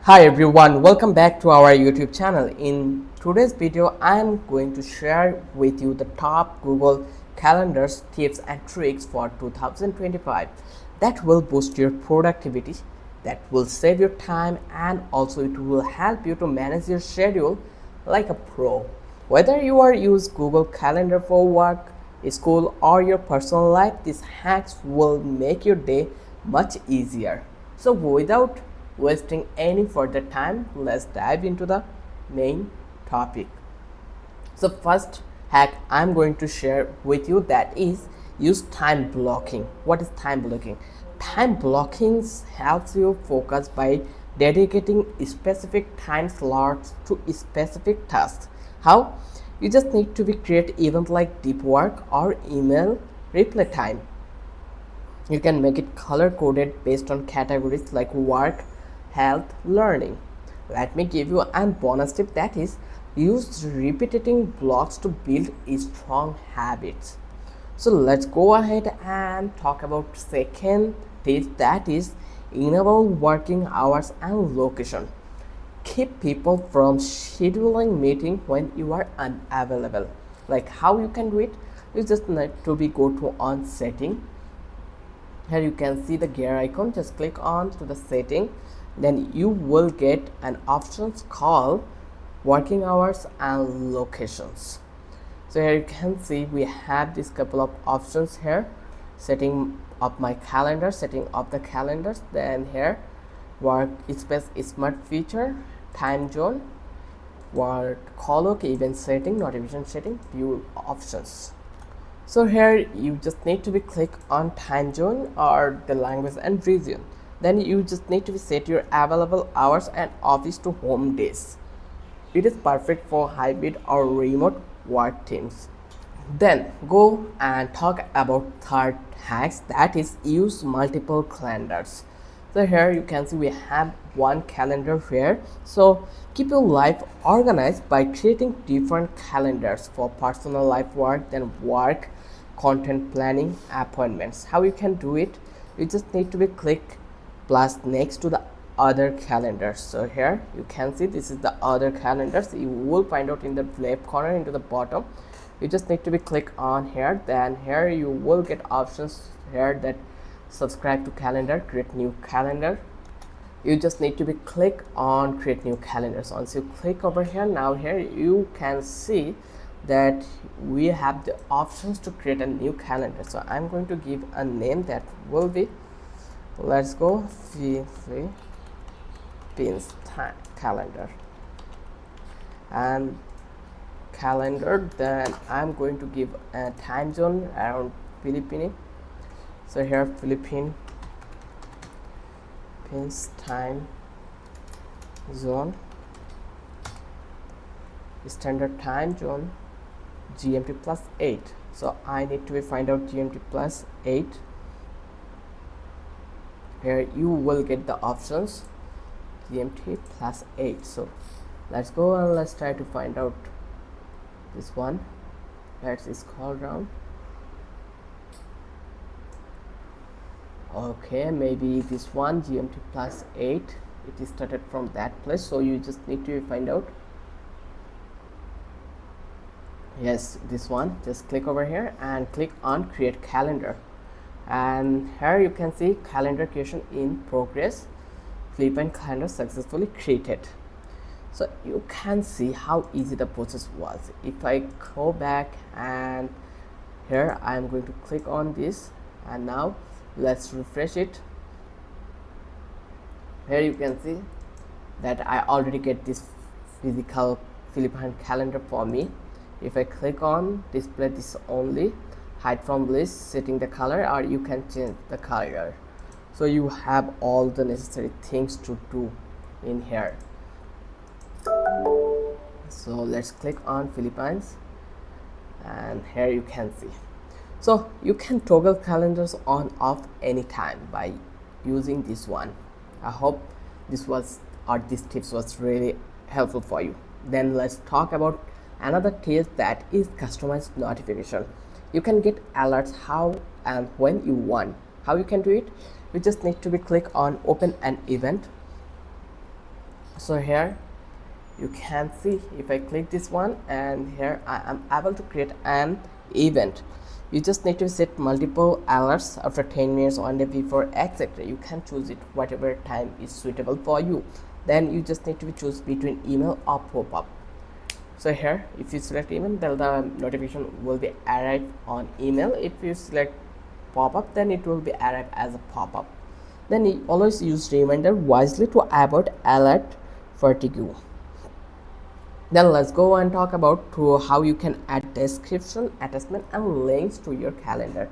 Hi everyone, welcome back to our YouTube channel. In today's video, I am going to share with you the top Google Calendars tips and tricks for 2025 that will boost your productivity, that will save your time, and also it will help you to manage your schedule like a pro. Whether you are use Google Calendar for work, school, or your personal life, these hacks will make your day much easier. So without wasting any further time, let's dive into the main topic. So first hack I'm going to share with you, that is use time blocking. What is time blocking? Time blocking helps you focus by dedicating specific time slots to specific tasks. How? You just need to be create events like deep work or email reply time. You can make it color coded based on categories like work, health, learning. Let me give you a bonus tip, that is use repeating blocks to build strong habits. So let's go ahead and talk about second tip, that is enable working hours and location. Keep people from scheduling meeting when you are unavailable. Like how you can do it? You just need to be go to on setting. Here you can see the gear icon, just click on to the setting, then you will get an options called working hours and locations. So here you can see we have this couple of options here: setting up my calendar, setting up the calendars, then here work space smart feature, time zone, work colloc, event setting, notification setting, view options. So here you just need to be click on time zone or the language and region. Then you just need to be set your available hours and office to home days. It is perfect for hybrid or remote work teams. Then go and talk about third hacks, that is use multiple calendars. So here you can see we have one calendar here. So keep your life organized by creating different calendars for personal life, work, then work, content planning, appointments. How you can do it? You just need to be click plus next to the other calendars. So here you can see this is the other calendars. You will find out in the left corner into the bottom. You just need to be click on here, then here you will get options here that subscribe to calendar, create new calendar. You just need to be click on create new calendars. Once you click over here, now here you can see that we have the options to create a new calendar. So I'm going to give a name that will be, let's go, Philippines time calendar and calendar. Then I'm going to give a time zone around Philippines. So here Philippines time zone, standard time zone GMT plus 8. So I need to find out GMT plus 8. Here you will get the options GMT plus 8. So let's go and let's try to find out this one. Let's scroll down. Okay, maybe this one GMT plus 8, it is started from that place. So you just need to find out, yes, this one. Just click over here and click on create calendar, and here you can see calendar creation in progress, Philippine calendar successfully created. So you can see how easy the process was. If I go back and here I am going to click on this, and now let's refresh it. Here you can see that I already get this physical Philippine calendar for me. If I click on display this only, hide from list, setting the color, or you can change the color. So you have all the necessary things to do in here. So let's click on Philippines, and here you can see. So you can toggle calendars on off anytime by using this one. I hope this these tips was really helpful for you. Then let's talk about another tip, that is customized notification. You can get alerts how and when you want. How you can do it? You just need to be click on open an event. So here you can see, if I click this one, and here I am able to create an event. You just need to set multiple alerts after 10 minutes, 1 day before, etc. You can choose it whatever time is suitable for you. Then you just need to choose between email or pop-up. So here, if you select email, then the notification will be arrive on email. If you select pop-up, then it will be arrive as a pop-up. Then you always use reminder wisely to avoid alert fatigue. Then let's go and talk about how you can add description, attachment and links to your calendar.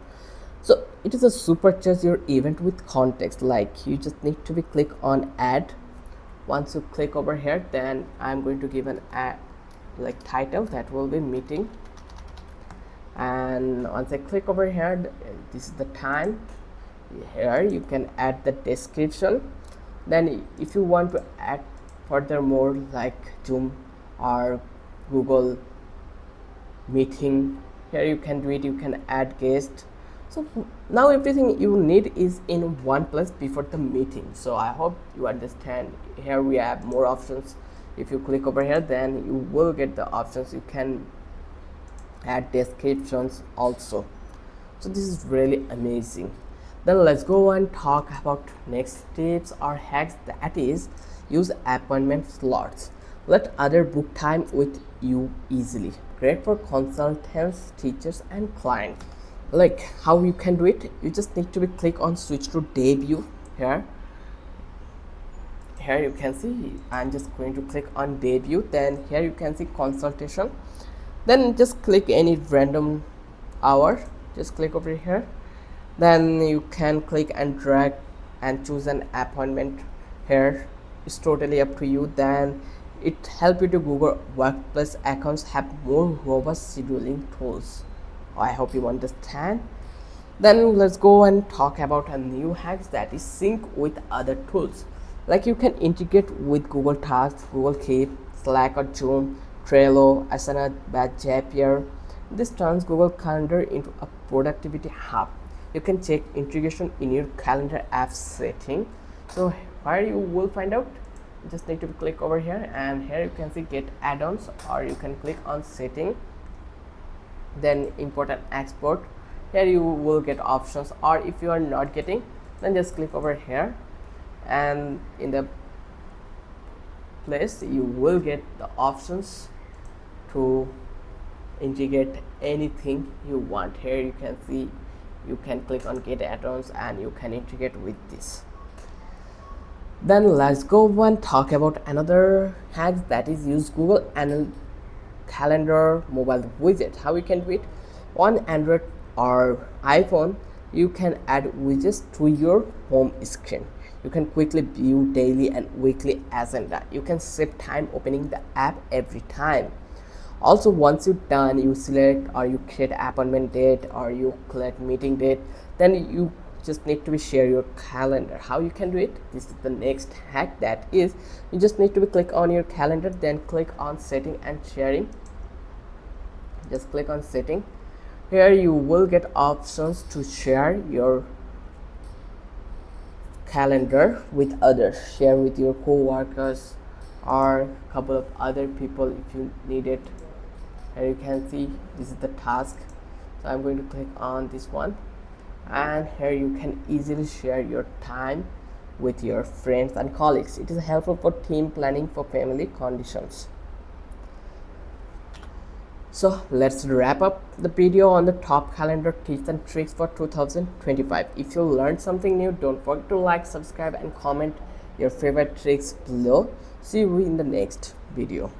So it is a supercharge your event with context. Like, you just need to be click on add. Once you click over here, then I'm going to give an ad like title, that will be meeting. And once I click over here, this is the time. Here you can add the description. Then if you want to add furthermore, like Zoom or Google meeting, here you can do it. You can add guest. So now everything you need is in one place before the meeting. So I hope you understand. Here we have more options. If you click over here, then you will get the options. You can add descriptions also. So this is really amazing. Then let's go and talk about next tips or hacks, that is use appointment slots. Let other book time with you easily. Great for consultants, teachers and clients. Like, how you can do it, you just need to be click on switch to debut. Here you can see I'm just going to click on debut. Then here you can see consultation. Then just click any random hour, just click over here. Then you can click and drag and choose an appointment. Here it's totally up to you. Then it help you to Google Workplace accounts have more robust scheduling tools. I hope you understand. Then let's go and talk about a new hacks, that is sync with other tools. Like, you can integrate with Google Tasks, Google Keep, Slack or Zoom, Trello, Asana, Zapier. This turns Google Calendar into a productivity hub. You can check integration in your calendar app setting. So where you will find out, you just need to click over here, and here you can see get add-ons, or you can click on setting, then import and export. Here you will get options, or if you are not getting, then just click over here, and in the place you will get the options to integrate anything you want. Here you can see you can click on get add-ons and you can integrate with this. Then let's go and talk about another hack, that is use Google and Calendar mobile widget. How you can do it on Android or iPhone, you can add widgets to your home screen. You can quickly view daily and weekly agenda. You can save time opening the app every time. Also, once you're done, you select or you create appointment date or you collect meeting date, then you just need to share your calendar. How you can do it, this is the next hack, that is you just need to click on your calendar, then click on setting and sharing. Just click on setting. Here you will get options to share your calendar with others, share with your co-workers or a couple of other people if you need it. Here you can see this is the task, so I'm going to click on this one, and here you can easily share your time with your friends and colleagues. It is helpful for team planning for family conditions. So let's wrap up the video on the top calendar tips and tricks for 2025. If you learned something new, don't forget to like, subscribe and comment your favorite tricks below. See you in the next video.